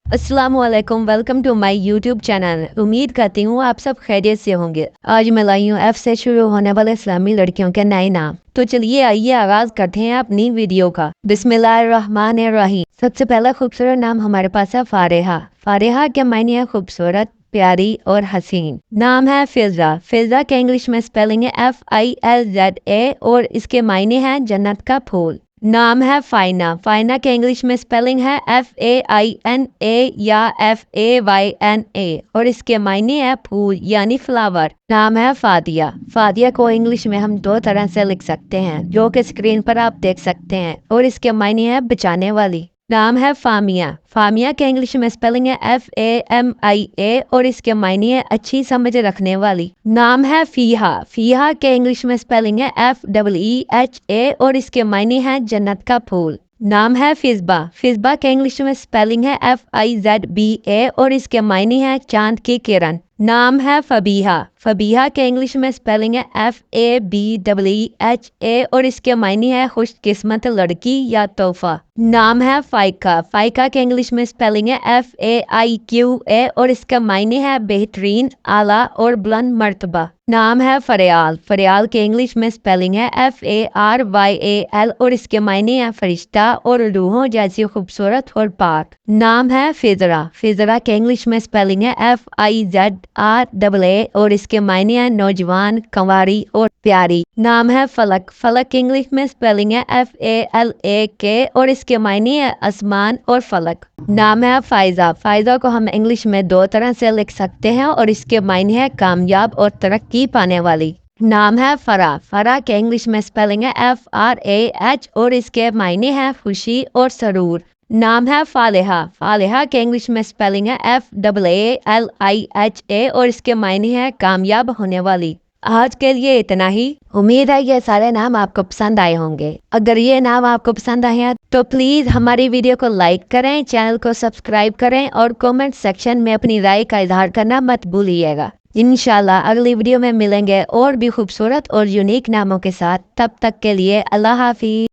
अस्सलाम वालेकुम, welcome to my YouTube channel. उम्मीद करती हूँ आप सब खैरियत से होंगे। आज मैं लाई हूँ एफ से शुरू होने वाले इस्लामी लड़कियों के नए नाम। तो चलिए आइए आगाज करते हैं अपनी वीडियो का। बिस्मिल्लाहिर्रहमानिर्रहीम। सबसे पहला खूबसूरत नाम हमारे पास है फारिहा। फारिहा के मायने है खूबसूरत, प्यारी और हसीन। नाम है फिजा। फिजा के इंग्लिश में स्पेलिंग है FILZA और इसके मायने हैं जन्नत का फूल। नाम है फाइना। फाइना के इंग्लिश में स्पेलिंग है FAINA या FAYNA और इसके मायने है फूल यानी फ्लावर। नाम है फादिया। फादिया को इंग्लिश में हम दो तरह से लिख सकते हैं जो कि स्क्रीन पर आप देख सकते हैं और इसके मायने है बचाने वाली। नाम है फामिया। फामिया के इंग्लिश में स्पेलिंग है FAMIA और इसके मायने है अच्छी समझ रखने वाली। नाम है फीहा। फीहा के इंग्लिश में स्पेलिंग है FEEHA और इसके मायने है जन्नत का फूल। नाम है फिजबा। फिजबा के इंग्लिश में स्पेलिंग है FIZBA और इसके मायने है चांद की किरण। नाम है फबीहा। फबीहा के इंग्लिश में स्पेलिंग है FABEEHA और इसके मायने है खुशकिस्मत लड़की या तोहफा। नाम है फाइका। फाइका के इंग्लिश में स्पेलिंग है FAIQA और इसका मायने है बेहतरीन, आला और बुलंद मर्तबा। नाम है फरियाल। फरियाल के इंग्लिश में स्पेलिंग है FARYAL और इसके मायने है फरिश्ता और रूहों जैसी खूबसूरत और पाक। नाम है फिजरा। फिजरा के इंग्लिश में स्पेलिंग है FIZRAA और इसके मायने है नौजवान, कंवारी और प्यारी। नाम है फलक। फलक के इंग्लिश में स्पेलिंग है FALAK और इसके मायने है आसमान और फलक। नाम है फायजा। फायजा को हम इंग्लिश में दो तरह से लिख सकते हैं और इसके मायने है कामयाब और तरक्की पाने वाली। नाम है फरा। फरा के इंग्लिश में स्पेलिंग है FRAH और इसके मायने है खुशी और सरूर। नाम है फालिहा। फालिहा के इंग्लिश में स्पेलिंग है FAALIHA और इसके मायने है कामयाब होने वाली। आज के लिए इतना ही। उम्मीद है ये सारे नाम आपको पसंद आए होंगे। अगर ये नाम आपको पसंद आए हैं तो प्लीज हमारी वीडियो को लाइक करें, चैनल को सब्सक्राइब करें और कमेंट सेक्शन में अपनी राय का इजहार करना मत भूलिएगा। इंशाल्लाह अगली वीडियो में मिलेंगे और भी खूबसूरत और यूनिक नामों के साथ। तब तक के लिए अल्लाह हाफिज।